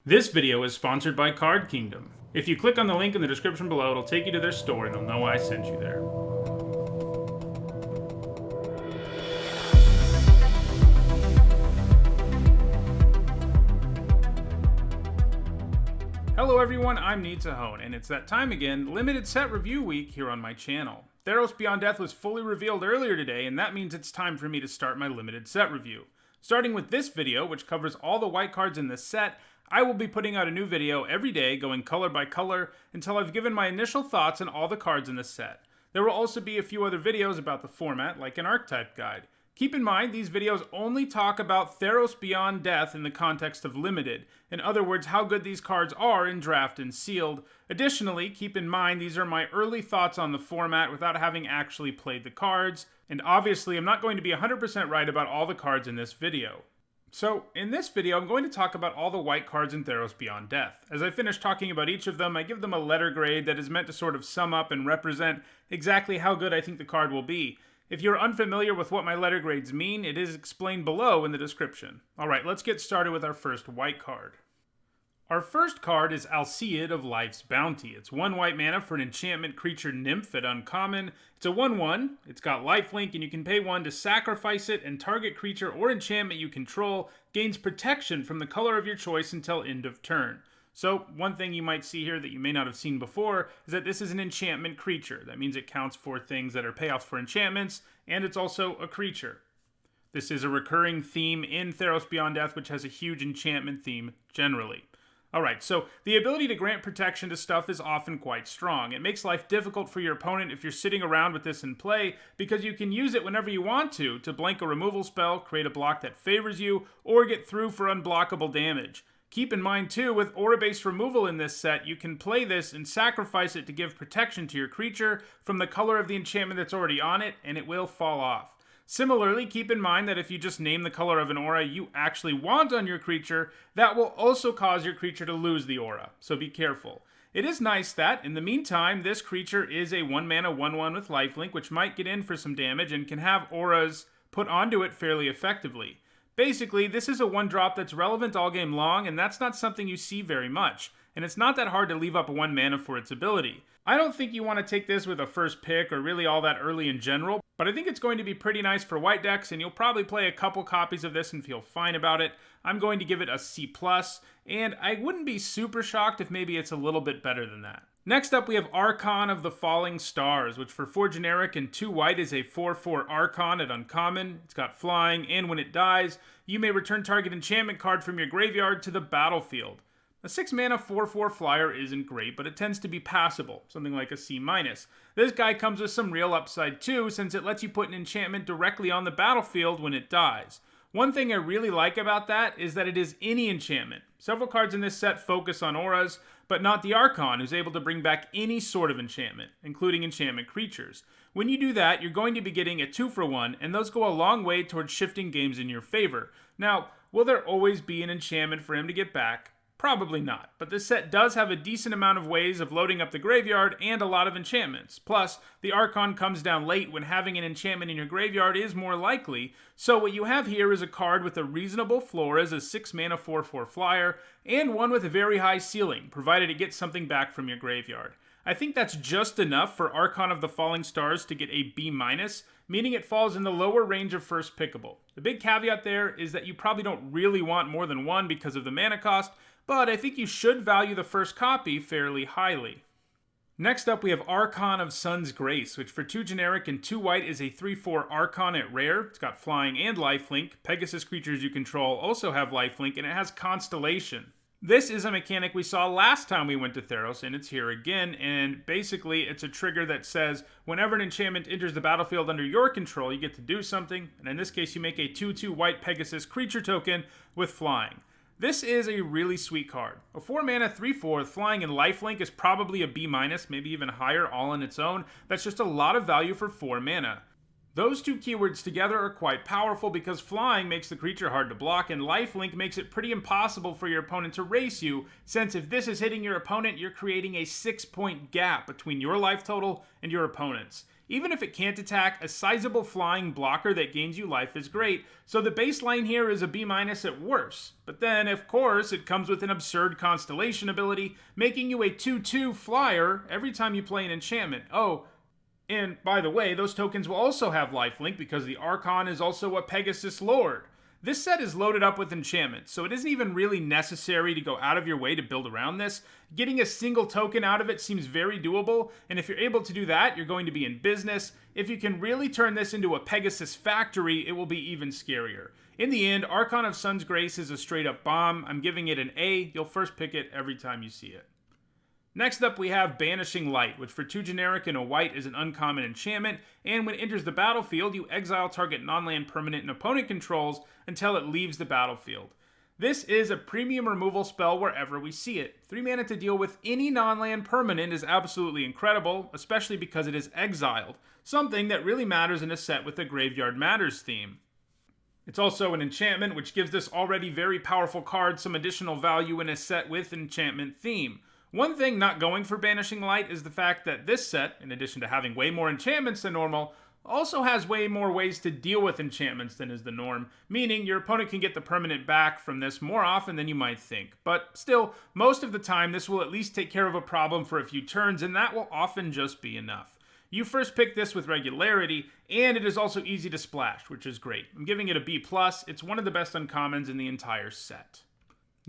This video is sponsored by Card Kingdom. If you click on the link in the description below, it'll take you to their store and they'll know I sent you there. Hello everyone, I'm Nitsahone, and it's that time again, limited set review week here on my channel. Theros Beyond Death was fully revealed earlier today, and that means it's time for me to start my limited set review. Starting with this video, which covers all the white cards in this set, I will be putting out a new video every day, going color by color, until I've given my initial thoughts on all the cards in this set. There will also be a few other videos about the format, like an archetype guide. Keep in mind, these videos only talk about Theros Beyond Death in the context of Limited. In other words, how good these cards are in Draft and Sealed. Additionally, keep in mind, these are my early thoughts on the format without having actually played the cards. And obviously, I'm not going to be 100% right about all the cards in this video. So, in this video, I'm going to talk about all the white cards in Theros Beyond Death. As I finish talking about each of them, I give them a letter grade that is meant to sort of sum up and represent exactly how good I think the card will be. If you're unfamiliar with what my letter grades mean, it is explained below in the description. Alright, let's get started with our first white card. Our first card is Alseid of Life's Bounty. It's 1 white mana for an enchantment creature nymph at uncommon. It's a 1/1, it's got lifelink, and you can pay 1 to sacrifice it, and target creature or enchantment you control gains protection from the color of your choice until end of turn. So, one thing you might see here that you may not have seen before is that this is an enchantment creature. That means it counts for things that are payoffs for enchantments, and it's also a creature. This is a recurring theme in Theros Beyond Death, which has a huge enchantment theme generally. Alright, so the ability to grant protection to stuff is often quite strong. It makes life difficult for your opponent if you're sitting around with this in play, because you can use it whenever you want to blank a removal spell, create a block that favors you, or get through for unblockable damage. Keep in mind too, with aura-based removal in this set, you can play this and sacrifice it to give protection to your creature from the color of the enchantment that's already on it, and it will fall off. Similarly, keep in mind that if you just name the color of an aura you actually want on your creature, that will also cause your creature to lose the aura, so be careful. It is nice that, in the meantime, this creature is a 1 mana 1/1 with lifelink, which might get in for some damage and can have auras put onto it fairly effectively. Basically, this is a 1-drop that's relevant all game long, and that's not something you see very much, and it's not that hard to leave up 1 mana for its ability. I don't think you want to take this with a first pick or really all that early in general, but I think it's going to be pretty nice for white decks, and you'll probably play a couple copies of this and feel fine about it. I'm going to give it a C+, and I wouldn't be super shocked if maybe it's a little bit better than that. Next up, we have Archon of the Falling Stars, which for 4 generic and 2 white is a 4/4 Archon at uncommon. It's got flying, and when it dies, you may return target enchantment card from your graveyard to the battlefield. A 6 mana 4/4 flyer isn't great, but it tends to be passable, something like a C-. This guy comes with some real upside too, since it lets you put an enchantment directly on the battlefield when it dies. One thing I really like about that is that it is any enchantment. Several cards in this set focus on auras, but not the Archon, who's able to bring back any sort of enchantment, including enchantment creatures. When you do that, you're going to be getting a 2-for-1, and those go a long way towards shifting games in your favor. Now, will there always be an enchantment for him to get back? Probably not, but this set does have a decent amount of ways of loading up the graveyard and a lot of enchantments. Plus, the Archon comes down late when having an enchantment in your graveyard is more likely, so what you have here is a card with a reasonable floor as a 6 mana 4/4 flyer, and one with a very high ceiling, provided it gets something back from your graveyard. I think that's just enough for Archon of the Falling Stars to get a B-, meaning it falls in the lower range of first pickable. The big caveat there is that you probably don't really want more than 1 because of the mana cost, but I think you should value the first copy fairly highly. Next up, we have Archon of Sun's Grace, which for 2 generic and 2 white is a 3/4 Archon at rare. It's got flying and lifelink. Pegasus creatures you control also have lifelink, and it has Constellation. This is a mechanic we saw last time we went to Theros, and it's here again, and basically it's a trigger that says whenever an enchantment enters the battlefield under your control, you get to do something, and in this case you make a 2/2 white Pegasus creature token with flying. This is a really sweet card. A 4 mana 3/4 with flying and lifelink is probably a B-, maybe even higher all on its own. That's just a lot of value for 4 mana. Those two keywords together are quite powerful because flying makes the creature hard to block, and lifelink makes it pretty impossible for your opponent to race you, since if this is hitting your opponent, you're creating a 6-point gap between your life total and your opponent's. Even if it can't attack, a sizable flying blocker that gains you life is great, so the baseline here is a B- at worst. But then, of course, it comes with an absurd constellation ability, making you a 2/2 flyer every time you play an enchantment. Oh, and by the way, those tokens will also have lifelink because the Archon is also a Pegasus Lord. This set is loaded up with enchantments, so it isn't even really necessary to go out of your way to build around this. Getting a single token out of it seems very doable, and if you're able to do that, you're going to be in business. If you can really turn this into a Pegasus factory, it will be even scarier. In the end, Archon of Sun's Grace is a straight up bomb. I'm giving it an A. You'll first pick it every time you see it. Next up, we have Banishing Light, which for 2 generic and a white is an uncommon enchantment, and when it enters the battlefield, you exile target non-land permanent and opponent controls until it leaves the battlefield. This is a premium removal spell wherever we see it. 3 mana to deal with any non-land permanent is absolutely incredible, especially because it is exiled, something that really matters in a set with a Graveyard Matters theme. It's also an enchantment, which gives this already very powerful card some additional value in a set with enchantment theme. One thing not going for Banishing Light is the fact that this set, in addition to having way more enchantments than normal, also has way more ways to deal with enchantments than is the norm, meaning your opponent can get the permanent back from this more often than you might think. But still, most of the time this will at least take care of a problem for a few turns, and that will often just be enough. You first pick this with regularity, and it is also easy to splash, which is great. I'm giving it a B+, it's one of the best uncommons in the entire set.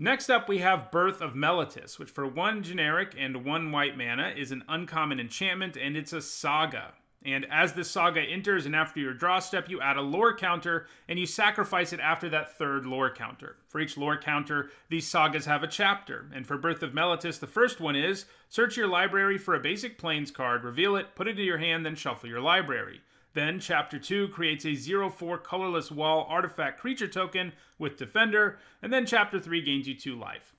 Next up, we have Birth of Mellitus, which for 1 generic and 1 white mana is an uncommon enchantment, and it's a saga. And as this saga enters and after your draw step, you add a lore counter, and you sacrifice it after that 3rd lore counter. For each lore counter, these sagas have a chapter, and for Birth of Mellitus, the first one is, search your library for a basic Plains card, reveal it, put it in your hand, then shuffle your library. Then, Chapter 2 creates a 0/4 colorless wall artifact creature token with Defender, and then Chapter 3 gains you 2 life.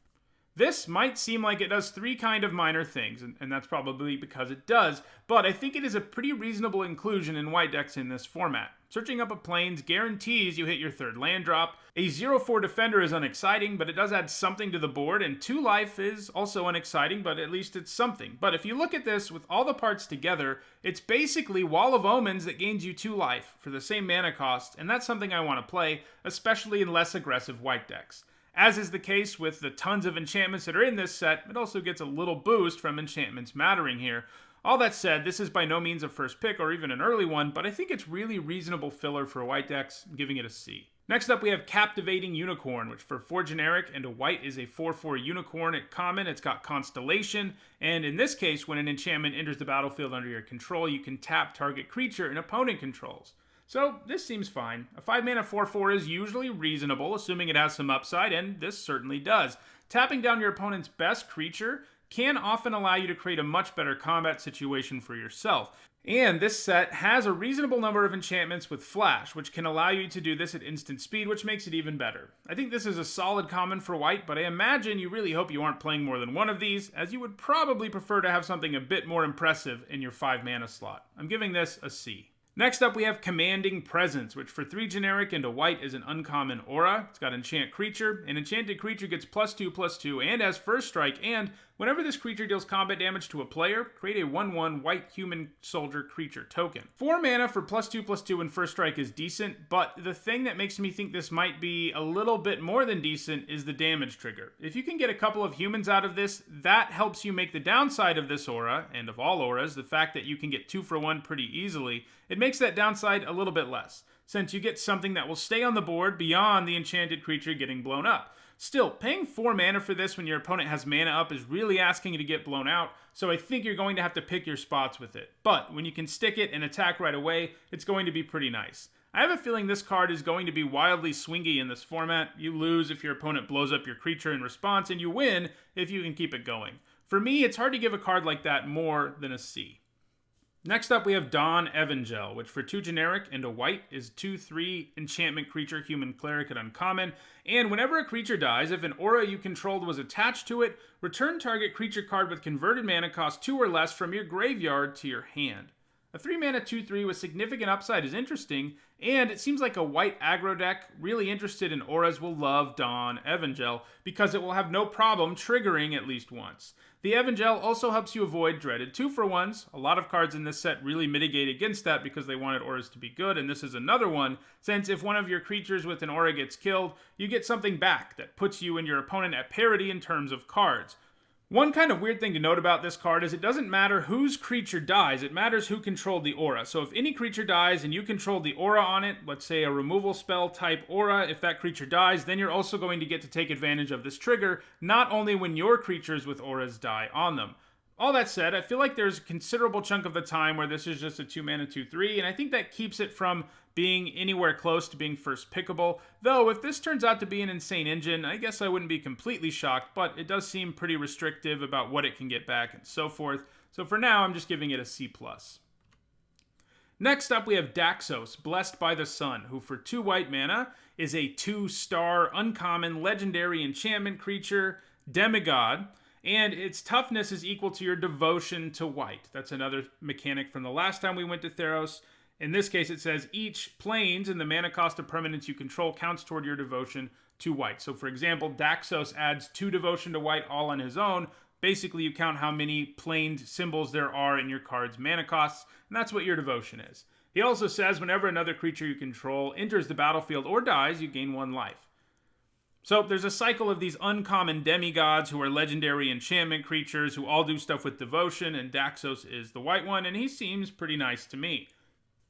This might seem like it does 3 kind of minor things, and that's probably because it does, but I think it is a pretty reasonable inclusion in white decks in this format. Searching up a Plains guarantees you hit your 3rd land drop. A 0/4 Defender is unexciting, but it does add something to the board, and 2 life is also unexciting, but at least it's something. But if you look at this with all the parts together, it's basically Wall of Omens that gains you 2 life for the same mana cost, and that's something I want to play, especially in less aggressive white decks. As is the case with the tons of enchantments that are in this set, it also gets a little boost from enchantments mattering here. All that said, this is by no means a first pick or even an early one, but I think it's really reasonable filler for white decks, I'm giving it a C. Next up, we have Captivating Unicorn, which for 4 generic and a white is a 4/4 unicorn at common. It's got Constellation, and in this case, when an enchantment enters the battlefield under your control, you can tap target creature an opponent controls. So this seems fine. A 5 mana 4/4 is usually reasonable, assuming it has some upside, and this certainly does. Tapping down your opponent's best creature can often allow you to create a much better combat situation for yourself. And this set has a reasonable number of enchantments with Flash, which can allow you to do this at instant speed, which makes it even better. I think this is a solid common for white, but I imagine you really hope you aren't playing more than one of these, as you would probably prefer to have something a bit more impressive in your 5 mana slot. I'm giving this a C. Next up, we have Commanding Presence, which for 3 generic and a white is an uncommon aura. It's got Enchant Creature. An enchanted creature gets +2/+2 and has First Strike, and whenever this creature deals combat damage to a player, create a 1/1 white human soldier creature token. 4 mana for +2/+2 and First Strike is decent, but the thing that makes me think this might be a little bit more than decent is the damage trigger. If you can get a couple of humans out of this, that helps you make the downside of this aura, and of all auras, the fact that you can get 2 for 1 pretty easily, it makes that downside a little bit less, since you get something that will stay on the board beyond the enchanted creature getting blown up. Still, paying 4 mana for this when your opponent has mana up is really asking you to get blown out, so I think you're going to have to pick your spots with it. But when you can stick it and attack right away, it's going to be pretty nice. I have a feeling this card is going to be wildly swingy in this format. You lose if your opponent blows up your creature in response, and you win if you can keep it going. For me, it's hard to give a card like that more than a C. Next up, we have Dawn Evangel, which for 2 generic and a white is 2/3 enchantment creature, human cleric at uncommon. And whenever a creature dies, if an aura you controlled was attached to it, return target creature card with converted mana cost 2 or less from your graveyard to your hand. A 3-mana 2/3 with significant upside is interesting, and it seems like a white aggro deck really interested in auras will love Dawn Evangel, because it will have no problem triggering at least once. The Evangel also helps you avoid dreaded 2-for-1s. A lot of cards in this set really mitigate against that because they wanted auras to be good, and this is another one, since if one of your creatures with an aura gets killed, you get something back that puts you and your opponent at parity in terms of cards. One kind of weird thing to note about this card is it doesn't matter whose creature dies, it matters who controlled the aura. So if any creature dies and you control the aura on it, let's say a removal spell type aura, if that creature dies, then you're also going to get to take advantage of this trigger, not only when your creatures with auras die on them. All that said, I feel like there's a considerable chunk of the time where this is just a 2-mana 2/3, and I think that keeps it from being anywhere close to being first pickable. Though, if this turns out to be an insane engine, I guess I wouldn't be completely shocked, but it does seem pretty restrictive about what it can get back and so forth. So for now, I'm just giving it a C+. Next up, we have Daxos, Blessed by the Sun, who for 2 white mana is a 2-star uncommon legendary enchantment creature, demigod, and its toughness is equal to your devotion to white. That's another mechanic from the last time we went to Theros. In this case, it says each planes and the mana cost of permanents you control counts toward your devotion to white. So for example, Daxos adds 2 devotion to white all on his own. Basically, you count how many planed symbols there are in your card's mana costs, and that's what your devotion is. He also says whenever another creature you control enters the battlefield or dies, you gain 1 life. So there's a cycle of these uncommon demigods who are legendary enchantment creatures who all do stuff with devotion, and Daxos is the white one, and he seems pretty nice to me.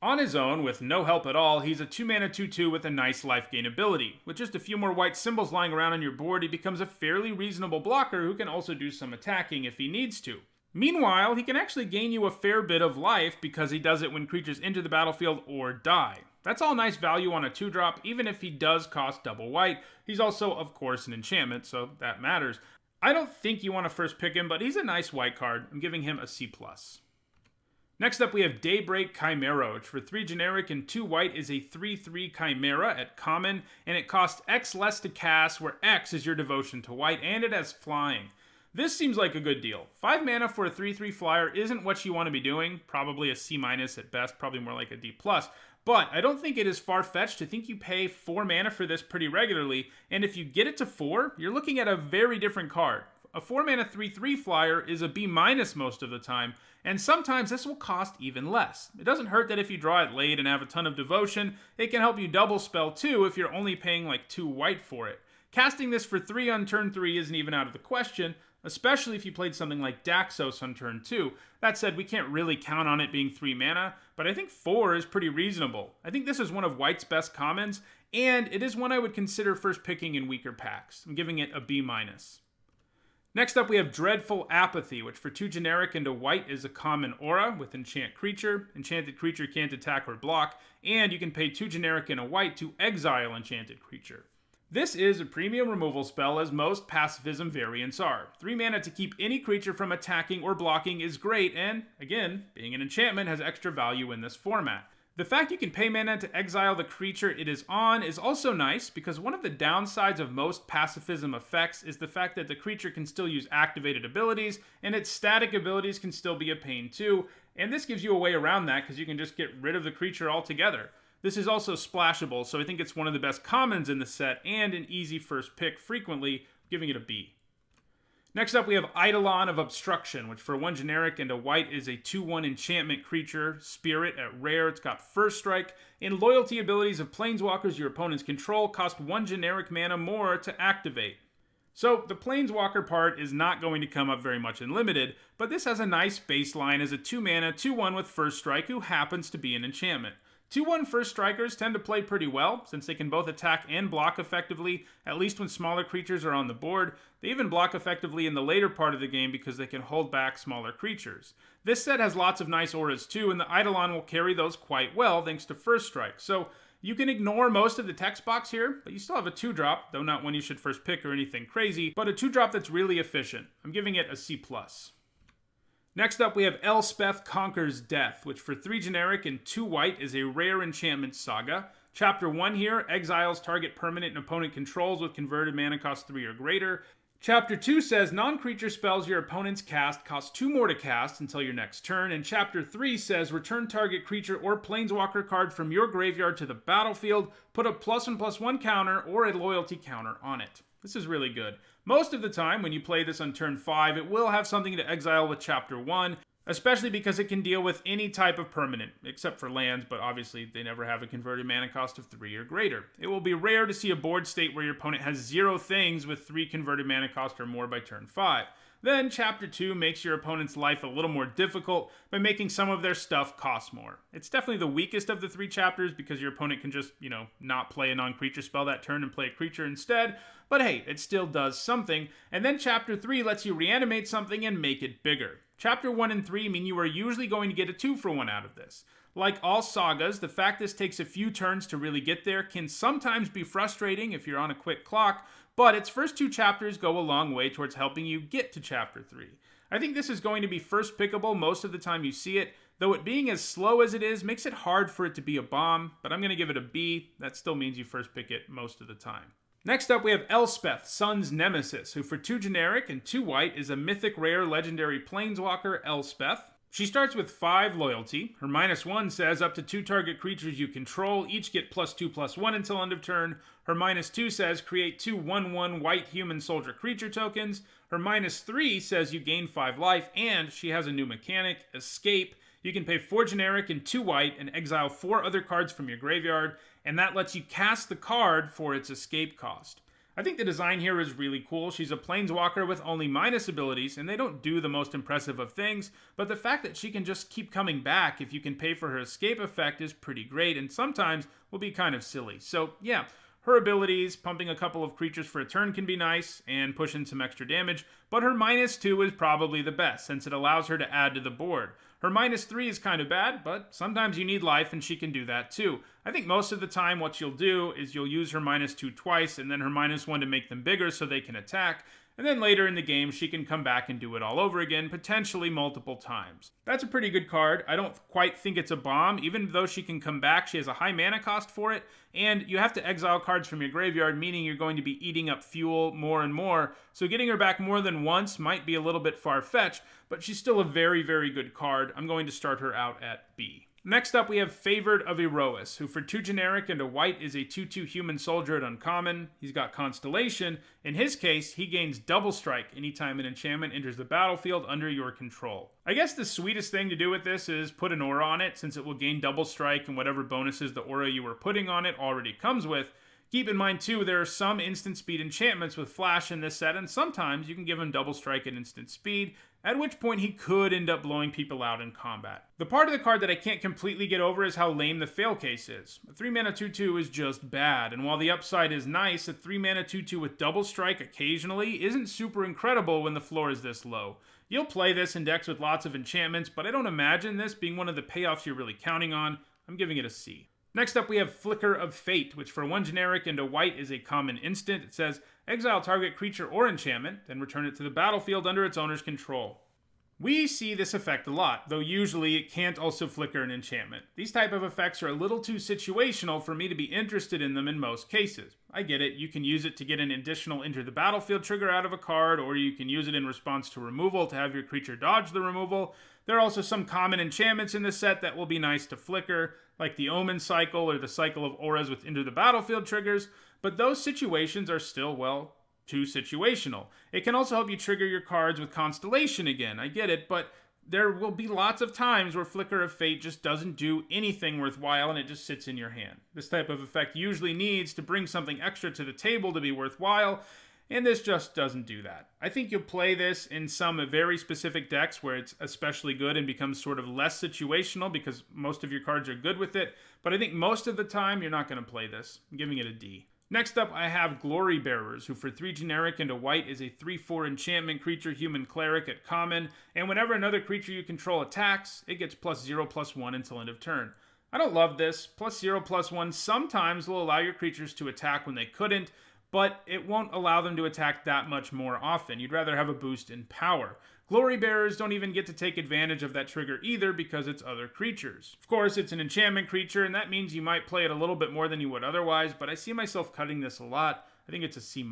On his own, with no help at all, he's a 2-mana 2/2 with a nice life gain ability. With just a few more white symbols lying around on your board, he becomes a fairly reasonable blocker who can also do some attacking if he needs to. Meanwhile, he can actually gain you a fair bit of life because he does it when creatures enter the battlefield or die. That's all nice value on a 2-drop, even if he does cost double white. He's also, of course, an enchantment, so that matters. I don't think you want to first pick him, but he's a nice white card. I'm giving him a C+. Next up, we have Daybreak Chimera, which for 3 generic and 2 white is a 3/3 Chimera at common, and it costs X less to cast, where X is your devotion to white, and it has flying. This seems like a good deal. 5 mana for a 3/3 flyer isn't what you want to be doing, probably a C- at best, probably more like a D+. But I don't think it is far-fetched to think you pay 4 mana for this pretty regularly, and if you get it to 4, you're looking at a very different card. A 4 mana 3/3 flyer is a B- most of the time, and sometimes this will cost even less. It doesn't hurt that if you draw it late and have a ton of devotion, it can help you double spell too if you're only paying like 2 white for it. Casting this for 3 on turn 3 isn't even out of the question, especially if you played something like Daxos on turn 2. That said, we can't really count on it being 3 mana, but I think 4 is pretty reasonable. I think this is one of White's best commons, and it is one I would consider first picking in weaker packs. I'm giving it a B-. Next up, we have Dreadful Apathy, which for 2 generic and a white is a common aura with enchant creature. Enchanted creature can't attack or block, and you can pay 2 generic and a white to exile enchanted creature. This is a premium removal spell, as most pacifism variants are. 3 mana to keep any creature from attacking or blocking is great, and, again, being an enchantment has extra value in this format. The fact you can pay mana to exile the creature it is on is also nice, because one of the downsides of most pacifism effects is the fact that the creature can still use activated abilities, and its static abilities can still be a pain too, and this gives you a way around that because you can just get rid of the creature altogether. This is also splashable, so I think it's one of the best commons in the set and an easy first pick frequently, giving it a B. Next up, we have Eidolon of Obstruction, which for 1 generic and a white is a 2/1 enchantment creature, spirit at rare. It's got first strike, and loyalty abilities of planeswalkers your opponents control cost 1 generic mana more to activate. So the planeswalker part is not going to come up very much in limited, but this has a nice baseline as a 2 mana 2/1 with first strike who happens to be an enchantment. 2/1 first strikers tend to play pretty well, since they can both attack and block effectively, at least when smaller creatures are on the board. They even block effectively in the later part of the game because they can hold back smaller creatures. This set has lots of nice auras too, and the Eidolon will carry those quite well thanks to first strike. So you can ignore most of the text box here, but you still have a 2-drop, though not one you should first pick or anything crazy, but a 2-drop that's really efficient. I'm giving it a C+. Next up, we have Elspeth Conquers Death, which for 3 generic and 2 white is a rare enchantment saga. Chapter 1 here, exiles target permanent and opponent controls with converted mana cost 3 or greater. Chapter 2 says non-creature spells your opponents cast cost 2 more to cast until your next turn, and Chapter 3 says return target creature or planeswalker card from your graveyard to the battlefield, put a +1/+1 counter or a loyalty counter on it. This is really good. Most of the time when you play this on turn 5, it will have something to exile with Chapter 1, especially because it can deal with any type of permanent, except for lands, but obviously they never have a converted mana cost of 3 or greater. It will be rare to see a board state where your opponent has 0 things with 3 converted mana cost or more by turn 5. Then Chapter 2 makes your opponent's life a little more difficult by making some of their stuff cost more. It's definitely the weakest of the 3 chapters because your opponent can just, not play a non-creature spell that turn and play a creature instead, but hey, it still does something. And then Chapter 3 lets you reanimate something and make it bigger. Chapter 1 and 3 mean you are usually going to get a 2-for-1 out of this. Like all sagas, the fact this takes a few turns to really get there can sometimes be frustrating if you're on a quick clock, but its first 2 chapters go a long way towards helping you get to Chapter 3. I think this is going to be first pickable most of the time you see it, though it being as slow as it is makes it hard for it to be a bomb, but I'm going to give it a B. That still means you first pick it most of the time. Next up, we have Elspeth, Sun's Nemesis, who for 2 generic and 2 white is a Mythic Rare legendary planeswalker, Elspeth. She starts with 5 loyalty. Her -1 says up to 2 target creatures you control each get +2/+1 until end of turn. Her -2 says create 2 1/1 white human soldier creature tokens. Her -3 says you gain 5 life, and she has a new mechanic, Escape. You can pay 4 generic and 2 white and exile 4 other cards from your graveyard, and that lets you cast the card for its escape cost. I think the design here is really cool. She's a planeswalker with only minus abilities, and they don't do the most impressive of things, but the fact that she can just keep coming back if you can pay for her escape effect is pretty great, and sometimes will be kind of silly. So yeah, her abilities, pumping a couple of creatures for a turn can be nice, and pushing some extra damage, but her -2 is probably the best, since it allows her to add to the board. Her -3 is kind of bad, but sometimes you need life, and she can do that too. I think most of the time what you'll do is you'll use her -2 twice, and then her -1 to make them bigger so they can attack, and then later in the game she can come back and do it all over again, potentially multiple times. That's a pretty good card. I don't quite think it's a bomb. Even though she can come back, she has a high mana cost for it, and you have to exile cards from your graveyard, meaning you're going to be eating up fuel more and more, so getting her back more than once might be a little bit far-fetched, but she's still a very, very good card. I'm going to start her out at B. Next up, we have Favored of Erois, who for 2 generic and a white is a 2/2 human soldier at uncommon. He's got Constellation. In his case, he gains double strike anytime an enchantment enters the battlefield under your control. I guess the sweetest thing to do with this is put an aura on it, since it will gain double strike and whatever bonuses the aura you were putting on it already comes with. Keep in mind, too, there are some instant speed enchantments with Flash in this set, and sometimes you can give him double strike at instant speed, at which point he could end up blowing people out in combat. The part of the card that I can't completely get over is how lame the fail case is. A 3-mana 2/2 is just bad, and while the upside is nice, a 3-mana 2/2 with double strike occasionally isn't super incredible when the floor is this low. You'll play this in decks with lots of enchantments, but I don't imagine this being one of the payoffs you're really counting on. I'm giving it a C. Next up, we have Flicker of Fate, which for 1 generic and a white is a common instant. It says, exile target creature or enchantment, then return it to the battlefield under its owner's control. We see this effect a lot, though usually it can't also flicker an enchantment. These type of effects are a little too situational for me to be interested in them in most cases. I get it, you can use it to get an additional enter the battlefield trigger out of a card, or you can use it in response to removal to have your creature dodge the removal. There are also some common enchantments in this set that will be nice to flicker, like the Omen cycle or the cycle of auras with enter the battlefield triggers, but those situations are still, well, too situational. It can also help you trigger your cards with Constellation again, I get it, but there will be lots of times where Flicker of Fate just doesn't do anything worthwhile and it just sits in your hand. This type of effect usually needs to bring something extra to the table to be worthwhile, and this just doesn't do that. I think you'll play this in some very specific decks where it's especially good and becomes sort of less situational because most of your cards are good with it, but I think most of the time you're not going to play this. I'm giving it a D. Next up, I have Glory Bearers, who for 3 generic and a white is a 3/4 enchantment creature human cleric at common, and whenever another creature you control attacks, it gets +0/+1 until end of turn. I don't love this. +0/+1 sometimes will allow your creatures to attack when they couldn't, but it won't allow them to attack that much more often. You'd rather have a boost in power. Glory Bearers don't even get to take advantage of that trigger either because it's other creatures. Of course, it's an enchantment creature, and that means you might play it a little bit more than you would otherwise, but I see myself cutting this a lot. I think it's a C-.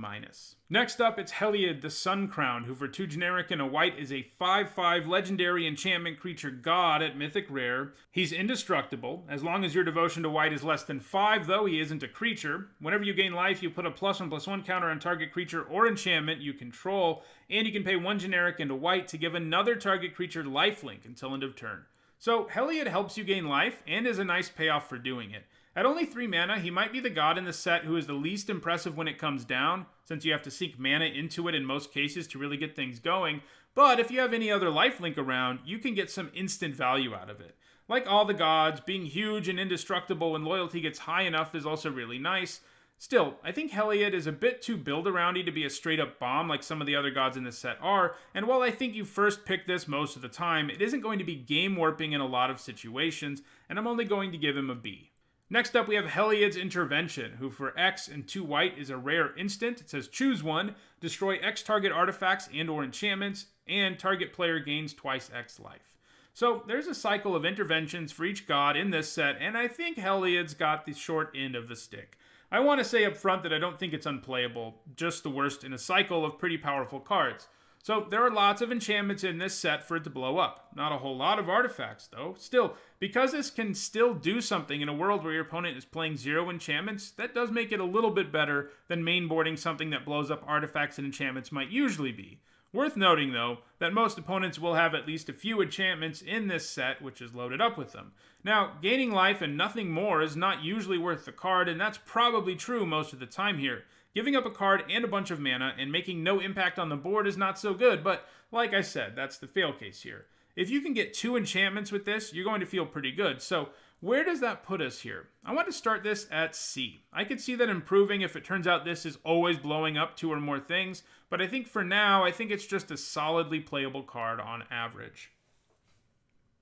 Next up, it's Heliod, the Sun Crowned, who for 2 generic and a white is a 5/5 legendary enchantment creature god at Mythic Rare. He's indestructible. As long as your devotion to white is less than 5, though, he isn't a creature. Whenever you gain life, you put a +1/+1 counter on target creature or enchantment you control, and you can pay 1 generic and a white to give another target creature lifelink until end of turn. So Heliod helps you gain life, and is a nice payoff for doing it. At only 3 mana, he might be the god in the set who is the least impressive when it comes down, since you have to seek mana into it in most cases to really get things going, but if you have any other lifelink around, you can get some instant value out of it. Like all the gods, being huge and indestructible when loyalty gets high enough is also really nice. Still, I think Heliod is a bit too build-aroundy to be a straight-up bomb like some of the other gods in this set are, and while I think you first pick this most of the time, it isn't going to be game-warping in a lot of situations, and I'm only going to give him a B. Next up, we have Heliod's Intervention, who for X and 2 white is a rare instant. It says choose one, destroy X target artifacts and or enchantments, and target player gains twice X life. So there's a cycle of interventions for each god in this set, and I think Heliod's got the short end of the stick. I want to say up front that I don't think it's unplayable, just the worst in a cycle of pretty powerful cards. So there are lots of enchantments in this set for it to blow up. Not a whole lot of artifacts though. Still, because this can still do something in a world where your opponent is playing 0 enchantments, that does make it a little bit better than mainboarding something that blows up artifacts and enchantments might usually be. Worth noting though, that most opponents will have at least a few enchantments in this set, which is loaded up with them. Now, gaining life and nothing more is not usually worth the card, and that's probably true most of the time here. Giving up a card and a bunch of mana and making no impact on the board is not so good, but like I said, that's the fail case here. If you can get 2 enchantments with this, you're going to feel pretty good. So where does that put us here? I want to start this at C. I could see that improving if it turns out this is always blowing up 2 or more things, but I think for now, I think it's just a solidly playable card on average.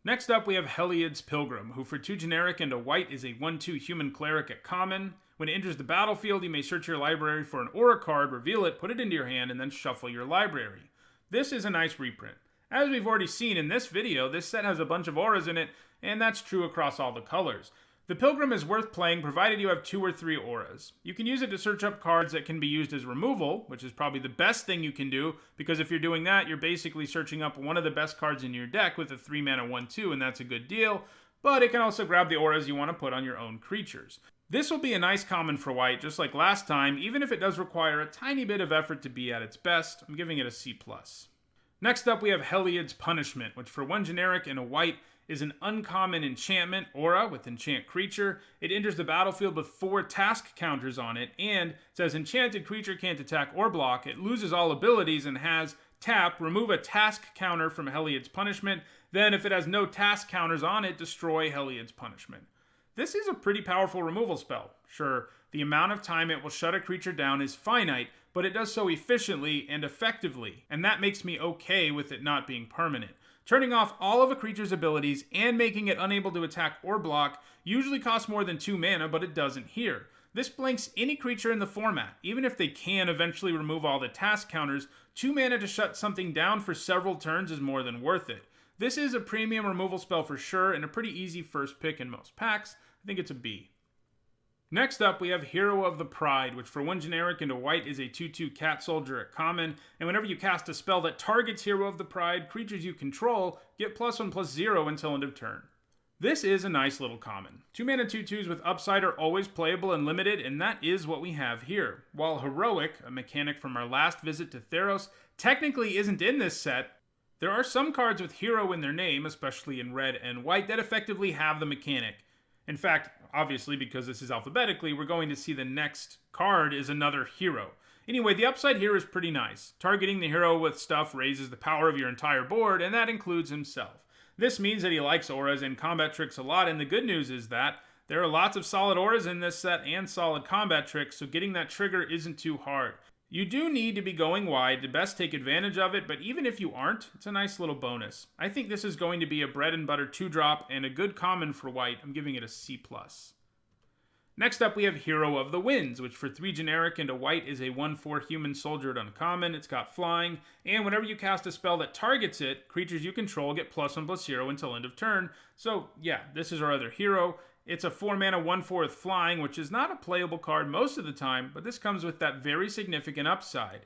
Next up, we have Heliod's Pilgrim, who for 2 generic and a white is a 1/2 human cleric at common. When it enters the battlefield, you may search your library for an aura card, reveal it, put it into your hand, and then shuffle your library. This is a nice reprint. As we've already seen in this video, this set has a bunch of auras in it, and that's true across all the colors. The Pilgrim is worth playing provided you have 2 or 3 auras. You can use it to search up cards that can be used as removal, which is probably the best thing you can do, because if you're doing that, you're basically searching up one of the best cards in your deck with a 3 mana 1/2, and that's a good deal, but it can also grab the auras you want to put on your own creatures. This will be a nice common for white, just like last time, even if it does require a tiny bit of effort to be at its best. I'm giving it a C+. Next up, we have Heliod's Punishment, which for 1 generic and a white is an uncommon enchantment aura with enchant creature. It enters the battlefield with 4 task counters on it, and it says enchanted creature can't attack or block. It loses all abilities and has tap, remove a task counter from Heliod's Punishment. Then if it has no task counters on it, destroy Heliod's Punishment. This is a pretty powerful removal spell. Sure, the amount of time it will shut a creature down is finite, but it does so efficiently and effectively, and that makes me okay with it not being permanent. Turning off all of a creature's abilities and making it unable to attack or block usually costs more than 2 mana, but it doesn't here. This blanks any creature in the format. Even if they can eventually remove all the task counters, 2 mana to shut something down for several turns is more than worth it. This is a premium removal spell for sure, and a pretty easy first pick in most packs. I think it's a B. Next up, we have Hero of the Pride, which for 1 generic and a white is a 2/2 cat soldier at common, and whenever you cast a spell that targets Hero of the Pride, creatures you control get +1/+0 until end of turn. This is a nice little common. 2 mana 2/2s with upside are always playable and limited, and that is what we have here. While Heroic, a mechanic from our last visit to Theros, technically isn't in this set, there are some cards with hero in their name, especially in red and white, that effectively have the mechanic. In fact, obviously, because this is alphabetically, we're going to see the next card is another hero. Anyway, the upside here is pretty nice. Targeting the hero with stuff raises the power of your entire board, and that includes himself. This means that he likes auras and combat tricks a lot, and the good news is that there are lots of solid auras in this set and solid combat tricks, so getting that trigger isn't too hard. You do need to be going wide to best take advantage of it, but even if you aren't, it's a nice little bonus. I think this is going to be a bread and butter 2-drop and a good common for white. I'm giving it a C+. Next up, we have Hero of the Winds, which for 3 generic and a white is a 1/4 human soldier at uncommon. It's got flying, and whenever you cast a spell that targets it, creatures you control get +1/+0 until end of turn. So yeah, this is our other hero, It's a 4 mana 1/4 with flying, which is not a playable card most of the time, but this comes with that very significant upside.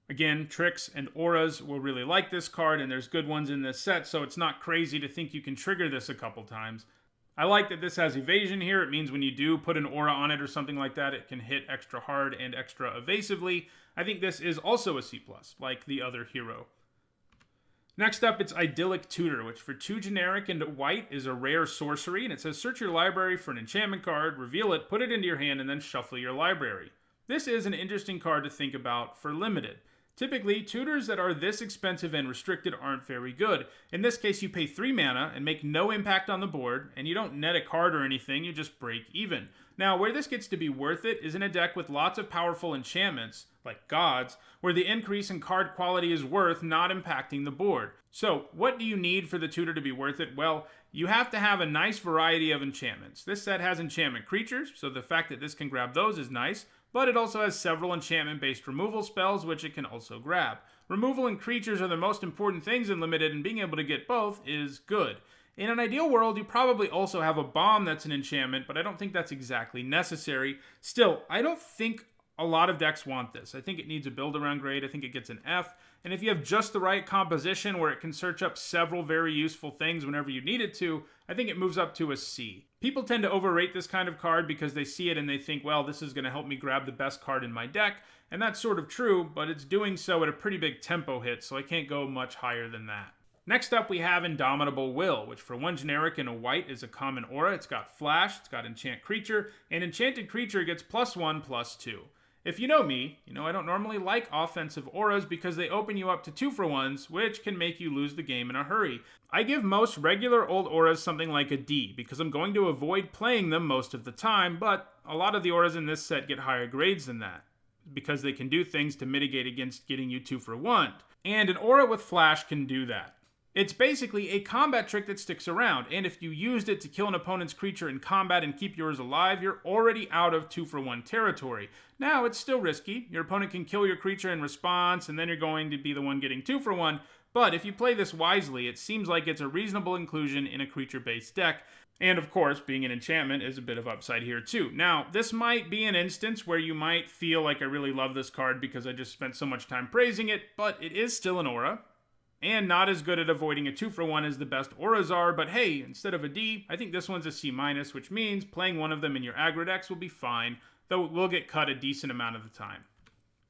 Again, tricks and auras will really like this card, and there's good ones in this set, so it's not crazy to think you can trigger this a couple times. I like that this has evasion here. It means when you do put an aura on it or something like that, it can hit extra hard and extra evasively. I think this is also a C+, like the other hero. Next up, it's Idyllic Tutor, which for 2 generic and white is a rare sorcery, and it says search your library for an enchantment card, reveal it, put it into your hand, and then shuffle your library. This is an interesting card to think about for limited. Typically, tutors that are this expensive and restricted aren't very good. In this case, you pay 3 mana and make no impact on the board, and you don't net a card or anything, you just break even. Now, where this gets to be worth it is in a deck with lots of powerful enchantments, like gods, where the increase in card quality is worth not impacting the board. So, what do you need for the tutor to be worth it? Well, you have to have a nice variety of enchantments. This set has enchantment creatures, so the fact that this can grab those is nice, but it also has several enchantment-based removal spells, which it can also grab. Removal and creatures are the most important things in Limited, and being able to get both is good. In an ideal world, you probably also have a bomb that's an enchantment, but I don't think that's exactly necessary. Still, I don't think a lot of decks want this. I think it needs a build-around grade. I think it gets an F. And if you have just the right composition where it can search up several very useful things whenever you need it to, I think it moves up to a C. People tend to overrate this kind of card because they see it and they think, well, this is going to help me grab the best card in my deck. And that's sort of true, but it's doing so at a pretty big tempo hit, so I can't go much higher than that. Next up, we have Indomitable Will, which for 1 generic and a white is a common aura. It's got flash, it's got enchant creature, and enchanted creature gets +1/+2. If you know me, you know I don't normally like offensive auras because they open you up to 2-for-1s, which can make you lose the game in a hurry. I give most regular old auras something like a D, because I'm going to avoid playing them most of the time, but a lot of the auras in this set get higher grades than that, because they can do things to mitigate against getting you 2-for-1. And an aura with flash can do that. It's basically a combat trick that sticks around, and if you used it to kill an opponent's creature in combat and keep yours alive, you're already out of 2-for-1 territory. Now, it's still risky. Your opponent can kill your creature in response, and then you're going to be the one getting 2-for-1, but if you play this wisely, it seems like it's a reasonable inclusion in a creature-based deck. And of course, being an enchantment is a bit of upside here too. Now, this might be an instance where you might feel like I really love this card because I just spent so much time praising it, but it is still an aura. And not as good at avoiding a 2-for-1 as the best auras are, but hey, instead of a D, I think this one's a C-, which means playing one of them in your aggro decks will be fine, though it will get cut a decent amount of the time.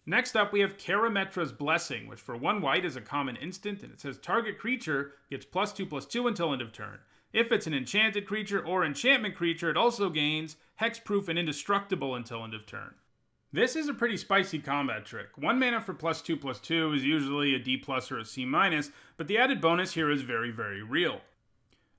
Next up, we have Carametra's Blessing, which for 1 white is a common instant, and it says target creature gets +2/+2 until end of turn. If it's an enchanted creature or enchantment creature, it also gains hexproof and indestructible until end of turn. This is a pretty spicy combat trick. 1 mana for +2/+2 is usually a D+ or a C-, but the added bonus here is very, very real.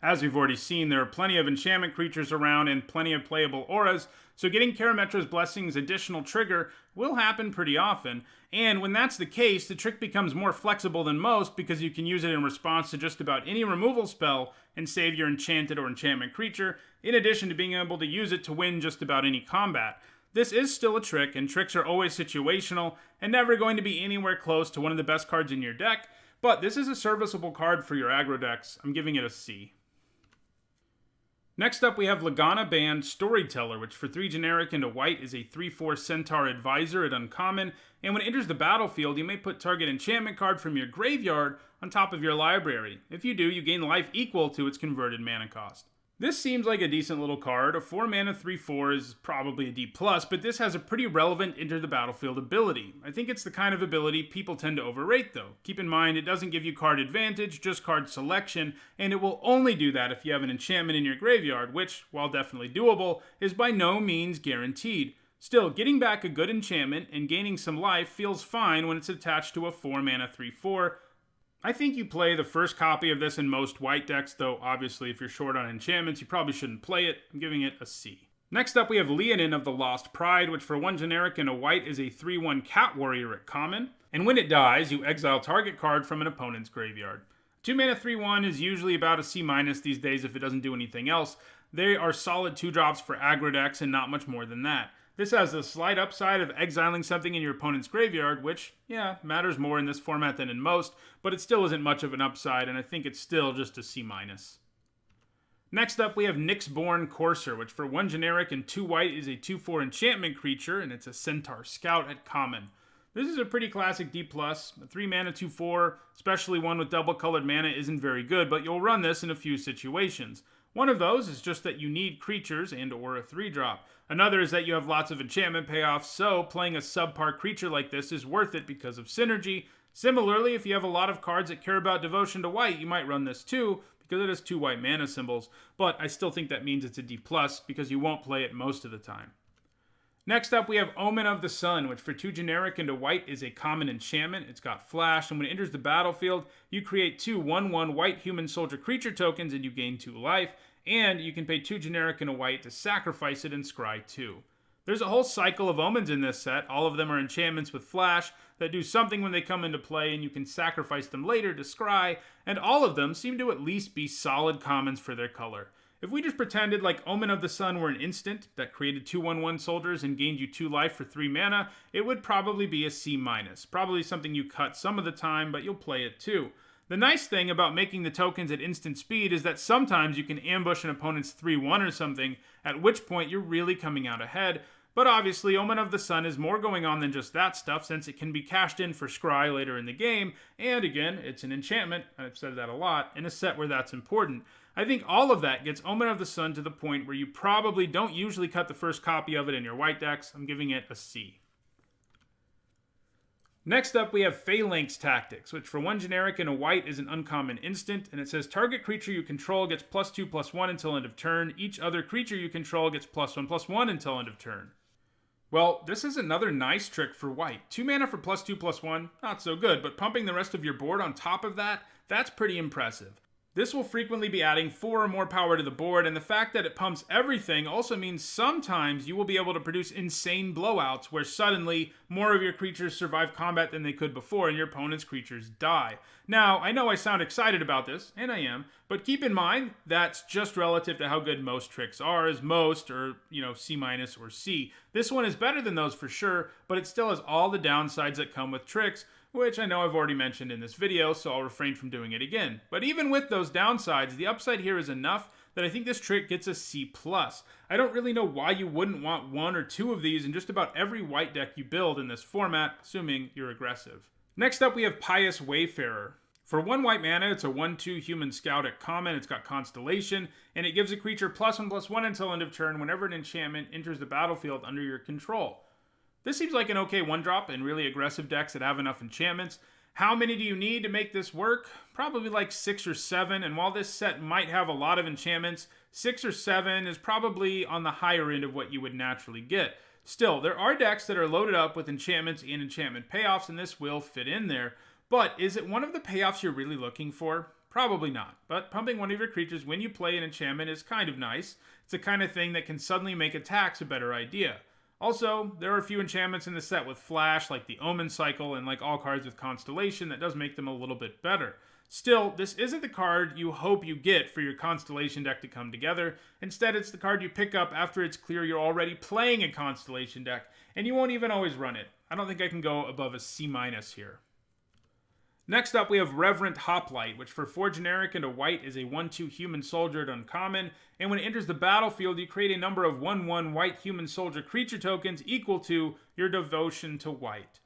As we've already seen, there are plenty of enchantment creatures around and plenty of playable auras, so getting Carametra's Blessing's additional trigger will happen pretty often, and when that's the case, the trick becomes more flexible than most because you can use it in response to just about any removal spell and save your enchanted or enchantment creature, in addition to being able to use it to win just about any combat. This is still a trick, and tricks are always situational and never going to be anywhere close to one of the best cards in your deck, but this is a serviceable card for your aggro decks. I'm giving it a C. Next up, we have Lagana banned Storyteller, which for 3 generic and a white is a 3/4 Centaur Advisor at uncommon, and when it enters the battlefield, you may put target enchantment card from your graveyard on top of your library. If you do, you gain life equal to its converted mana cost. This seems like a decent little card. A 4 mana 3/4 is probably a D+, but this has a pretty relevant enter the battlefield ability. I think it's the kind of ability people tend to overrate though. Keep in mind, it doesn't give you card advantage, just card selection, and it will only do that if you have an enchantment in your graveyard, which, while definitely doable, is by no means guaranteed. Still, getting back a good enchantment and gaining some life feels fine when it's attached to a 4 mana 3/4. I think you play the first copy of this in most white decks, though obviously if you're short on enchantments, you probably shouldn't play it. I'm giving it a C. Next up, we have Lien of the Lost Pride, which for 1 generic and a white is a 3/1 Cat Warrior at common. And when it dies, you exile target card from an opponent's graveyard. 2 mana 3/1 is usually about a C- these days if it doesn't do anything else. They are solid 2-drops for aggro decks and not much more than that. This has a slight upside of exiling something in your opponent's graveyard, which, yeah, matters more in this format than in most, but it still isn't much of an upside, and I think it's still just a C-. Next up, we have Nyxborn Courser, which for 1 generic and 2 white is a 2/4 enchantment creature, and it's a Centaur Scout at common. This is a pretty classic D+. A 3 mana 2/4, especially one with double colored mana, isn't very good, but you'll run this in a few situations. One of those is just that you need creatures and or a 3-drop. Another is that you have lots of enchantment payoffs, so playing a subpar creature like this is worth it because of synergy. Similarly, if you have a lot of cards that care about devotion to white, you might run this too, because it has 2 white mana symbols, but I still think that means it's a D+, because you won't play it most of the time. Next up, we have Omen of the Sun, which for 2 generic and a white is a common enchantment. It's got flash, and when it enters the battlefield, you create 2 1/1 white human soldier creature tokens, and you gain 2 life, and you can pay 2 generic and a white to sacrifice it and scry 2. There's a whole cycle of omens in this set. All of them are enchantments with flash that do something when they come into play, and you can sacrifice them later to scry, and all of them seem to at least be solid commons for their color. If we just pretended like Omen of the Sun were an instant that created 2 1/1 soldiers and gained you 2 life for 3 mana, it would probably be a C-. Probably something you cut some of the time, but you'll play it too. The nice thing about making the tokens at instant speed is that sometimes you can ambush an opponent's 3/1 or something, at which point you're really coming out ahead. But obviously, Omen of the Sun is more going on than just that stuff, since it can be cashed in for scry later in the game, and again, it's an enchantment, I've said that a lot, in a set where that's important. I think all of that gets Omen of the Sun to the point where you probably don't usually cut the first copy of it in your white decks. I'm giving it a C. Next up, we have Phalanx Tactics, which for 1 generic and a white is an uncommon instant, and it says target creature you control gets +2/+1 until end of turn. Each other creature you control gets +1/+1 until end of turn. Well, this is another nice trick for white. 2 mana for +2/+1, not so good, but pumping the rest of your board on top of that, that's pretty impressive. This will frequently be adding 4 or more power to the board, and the fact that it pumps everything also means sometimes you will be able to produce insane blowouts where suddenly more of your creatures survive combat than they could before and your opponent's creatures die. Now, I know I sound excited about this, and I am, but keep in mind that's just relative to how good most tricks are, as most are, C- or C. This one is better than those for sure, but it still has all the downsides that come with tricks, which I know I've already mentioned in this video, so I'll refrain from doing it again. But even with those downsides, the upside here is enough that I think this trick gets a C+. I don't really know why you wouldn't want 1 or 2 of these in just about every white deck you build in this format, assuming you're aggressive. Next up, we have Pious Wayfarer. For 1 white mana, it's a 1/2 human scout at common. It's got Constellation, and it gives a creature +1/+1 until end of turn whenever an enchantment enters the battlefield under your control. This seems like an okay 1-drop in really aggressive decks that have enough enchantments. How many do you need to make this work? Probably like 6 or 7, and while this set might have a lot of enchantments, 6 or 7 is probably on the higher end of what you would naturally get. Still, there are decks that are loaded up with enchantments and enchantment payoffs, and this will fit in there. But is it one of the payoffs you're really looking for? Probably not, but pumping one of your creatures when you play an enchantment is kind of nice. It's the kind of thing that can suddenly make attacks a better idea. Also, there are a few enchantments in the set with flash, like the Omen cycle, and like all cards with Constellation, that does make them a little bit better. Still, this isn't the card you hope you get for your Constellation deck to come together. Instead, it's the card you pick up after it's clear you're already playing a Constellation deck, and you won't even always run it. I don't think I can go above a C- here. Next up, we have Reverent Hoplite, which for 4 generic and a white is a 1/2 human soldier at uncommon, and when it enters the battlefield, you create a number of 1/1 white human soldier creature tokens equal to your devotion to white.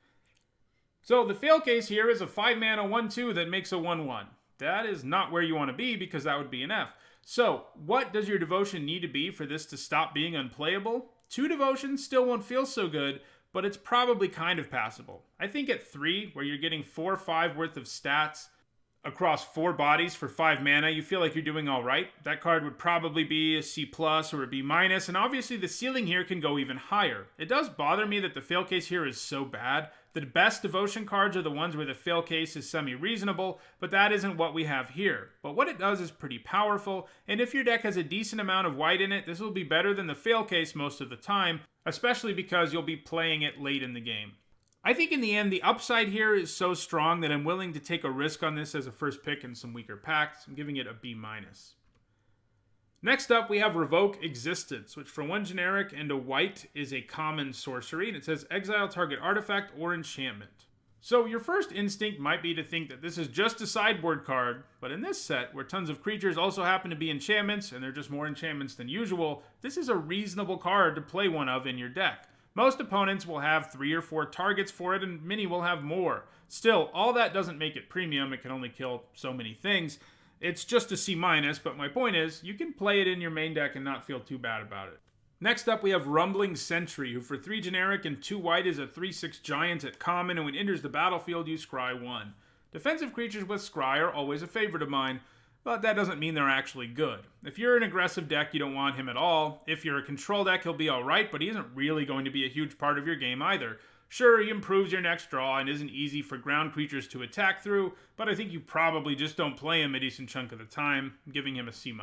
So the fail case here is a 5 mana 1/2 that makes a 1/1. That is not where you want to be, because that would be an F. So what does your devotion need to be for this to stop being unplayable? 2 devotions still won't feel so good, but it's probably kind of passable. I think at 3, where you're getting 4 or 5 worth of stats across 4 bodies for 5 mana, you feel like you're doing all right. That card would probably be a C+ or a B-, and obviously the ceiling here can go even higher. It does bother me that the fail case here is so bad. The best devotion cards are the ones where the fail case is semi-reasonable, but that isn't what we have here. But what it does is pretty powerful, and if your deck has a decent amount of white in it, this will be better than the fail case most of the time, especially because you'll be playing it late in the game. I think in the end, the upside here is so strong that I'm willing to take a risk on this as a first pick in some weaker packs. I'm giving it a B-. Next up, we have Revoke Existence, which for 1 generic and a white is a common sorcery, and it says exile target artifact or enchantment. So your first instinct might be to think that this is just a sideboard card, but in this set, where tons of creatures also happen to be enchantments, and they're just more enchantments than usual, this is a reasonable card to play one of in your deck. Most opponents will have 3 or 4 targets for it, and many will have more. Still, all that doesn't make it premium, it can only kill so many things. It's just a C-, but my point is, you can play it in your main deck and not feel too bad about it. Next up, we have Rumbling Sentry, who for 3 generic and 2 white is a 3/6 giant at common, and when it enters the battlefield, you scry 1. Defensive creatures with scry are always a favorite of mine, but that doesn't mean they're actually good. If you're an aggressive deck, you don't want him at all. If you're a control deck, he'll be alright, but he isn't really going to be a huge part of your game either. Sure, he improves your next draw and isn't easy for ground creatures to attack through, but I think you probably just don't play him a decent chunk of the time, giving him a C-.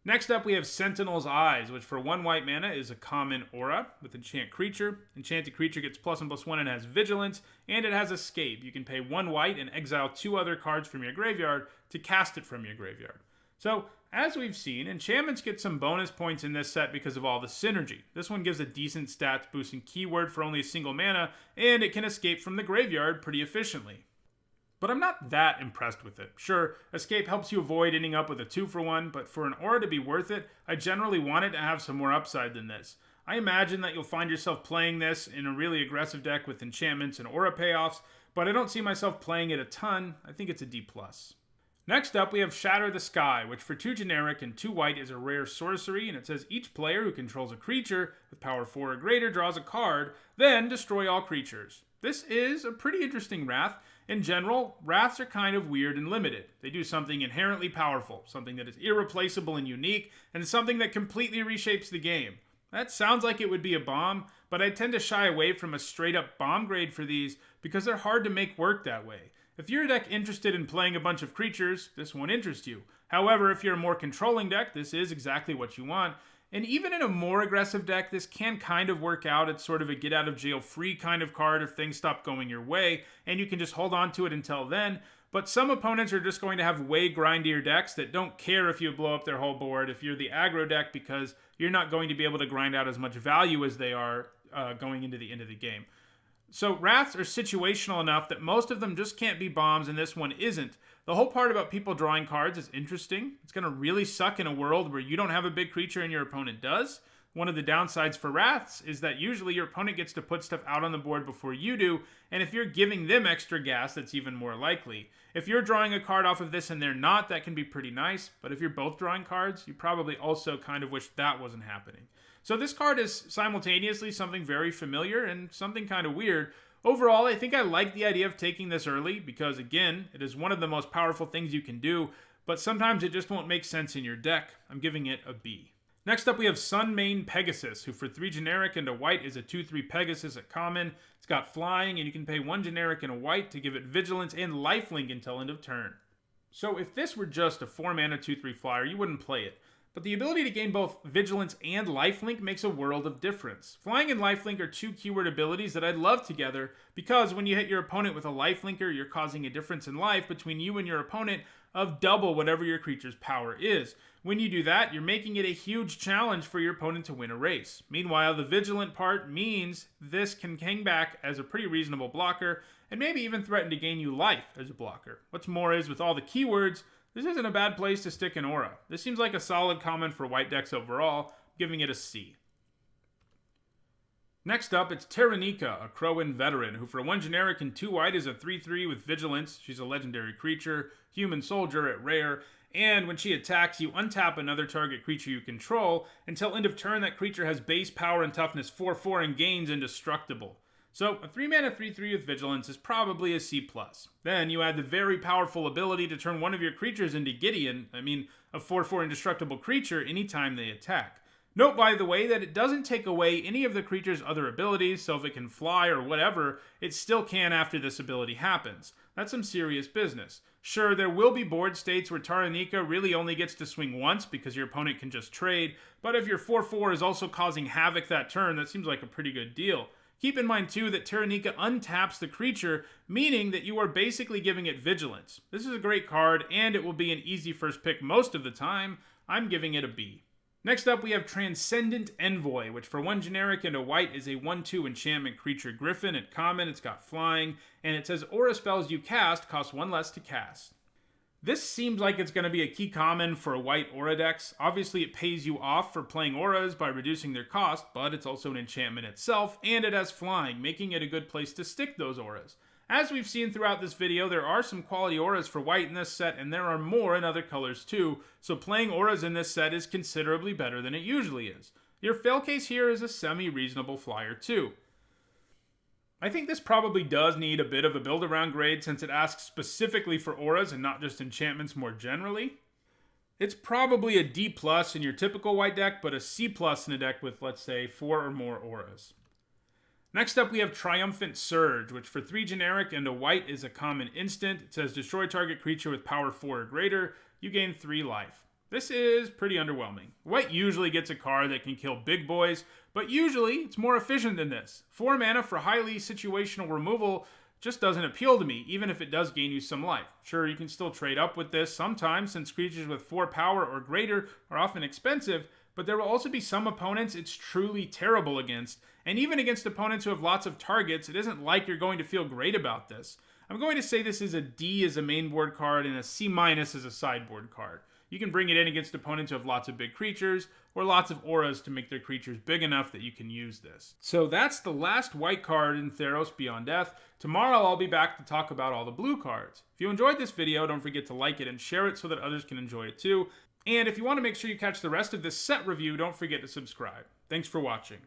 Next up, we have Sentinels Eyes, which for 1 white mana is a common aura with enchant creature. Enchanted creature gets +1/+1 and has vigilance, and it has escape. You can pay 1 white and exile 2 other cards from your graveyard to cast it from your graveyard. So, as we've seen, enchantments get some bonus points in this set because of all the synergy. This one gives a decent stats boosting keyword for only a single mana, and it can escape from the graveyard pretty efficiently. But I'm not that impressed with it. Sure, escape helps you avoid ending up with a 2-for-1, but for an aura to be worth it, I generally want it to have some more upside than this. I imagine that you'll find yourself playing this in a really aggressive deck with enchantments and aura payoffs, but I don't see myself playing it a ton. I think it's a D+. Next up, we have Shatter the Sky, which for 2 generic and 2 white is a rare sorcery, and it says each player who controls a creature with power 4 or greater draws a card, then destroy all creatures. This is a pretty interesting wrath. In general, wraths are kind of weird and limited. They do something inherently powerful, something that is irreplaceable and unique, and something that completely reshapes the game. That sounds like it would be a bomb, but I tend to shy away from a straight-up bomb grade for these because they're hard to make work that way. If you're a deck interested in playing a bunch of creatures, this won't interest you. However, if you're a more controlling deck, this is exactly what you want. And even in a more aggressive deck, this can kind of work out. It's sort of a get-out-of-jail-free kind of card if things stop going your way, and you can just hold on to it until then. But some opponents are just going to have way grindier decks that don't care if you blow up their whole board if you're the aggro deck, because you're not going to be able to grind out as much value as they are going into the end of the game. So wraths are situational enough that most of them just can't be bombs, and this one isn't. The whole part about people drawing cards is interesting. It's going to really suck in a world where you don't have a big creature and your opponent does. One of the downsides for wraths is that usually your opponent gets to put stuff out on the board before you do, and if you're giving them extra gas, that's even more likely. If you're drawing a card off of this and they're not, that can be pretty nice, but if you're both drawing cards, you probably also kind of wish that wasn't happening. So this card is simultaneously something very familiar and something kind of weird. Overall, I think I like the idea of taking this early because, again, it is one of the most powerful things you can do, but sometimes it just won't make sense in your deck. I'm giving it a B. Next up, we have Sunmane Pegasus, who for 3 generic and a white is a 2/3 Pegasus at common. It's got flying, and you can pay 1 generic and a white to give it vigilance and lifelink until end of turn. So if this were just a 4-mana 2/3 flyer, you wouldn't play it. But the ability to gain both Vigilance and Lifelink makes a world of difference. Flying and Lifelink are 2 keyword abilities that I'd love together, because when you hit your opponent with a Lifelinker, you're causing a difference in life between you and your opponent of double whatever your creature's power is. When you do that, you're making it a huge challenge for your opponent to win a race. Meanwhile, the Vigilant part means this can hang back as a pretty reasonable blocker, and maybe even threaten to gain you life as a blocker. What's more is, with all the keywords, this isn't a bad place to stick an aura. This seems like a solid common for white decks overall, giving it a C. Next up, it's Taranika, a Crowan veteran, who for 1 generic and 2 white is a 3/3 with vigilance. She's a legendary creature, human soldier at rare, and when she attacks, you untap another target creature you control. Until end of turn, that creature has base power and toughness 4/4 and gains indestructible. So a 3-mana 3/3 with vigilance is probably a C+. Then you add the very powerful ability to turn one of your creatures into Gideon, a 4/4 indestructible creature, anytime they attack. Note, by the way, that it doesn't take away any of the creature's other abilities, so if it can fly or whatever, it still can after this ability happens. That's some serious business. Sure, there will be board states where Taranika really only gets to swing once because your opponent can just trade, but if your 4/4 is also causing havoc that turn, that seems like a pretty good deal. Keep in mind, too, that Taranika untaps the creature, meaning that you are basically giving it vigilance. This is a great card, and it will be an easy first pick most of the time. I'm giving it a B. Next up, we have Transcendent Envoi, which for 1 generic and a white is a 1/2 enchantment creature griffin. At common, it's got flying, and it says aura spells you cast cost 1 less to cast. This seems like it's going to be a key common for white aura decks. Obviously, it pays you off for playing auras by reducing their cost, but it's also an enchantment itself, and it has flying, making it a good place to stick those auras. As we've seen throughout this video, there are some quality auras for white in this set, and there are more in other colors too, so playing auras in this set is considerably better than it usually is. Your fail case here is a semi-reasonable flyer too. I think this probably does need a bit of a build-around grade since it asks specifically for auras and not just enchantments more generally. It's probably a D+ in your typical white deck, but a C+ in a deck with, let's say, 4 or more auras. Next up, we have Triumphant Surge, which for 3 generic and a white is a common instant. It says destroy target creature with power 4 or greater. You gain 3 life. This is pretty underwhelming. White usually gets a card that can kill big boys, but usually it's more efficient than this. 4 mana for highly situational removal just doesn't appeal to me, even if it does gain you some life. Sure, you can still trade up with this sometimes, since creatures with 4 power or greater are often expensive, but there will also be some opponents it's truly terrible against, and even against opponents who have lots of targets, it isn't like you're going to feel great about this. I'm going to say this is a D as a main board card and a C- as a sideboard card. You can bring it in against opponents who have lots of big creatures, or lots of auras to make their creatures big enough that you can use this. So that's the last white card in Theros Beyond Death. Tomorrow I'll be back to talk about all the blue cards. If you enjoyed this video, don't forget to like it and share it so that others can enjoy it too. And if you want to make sure you catch the rest of this set review, don't forget to subscribe. Thanks for watching.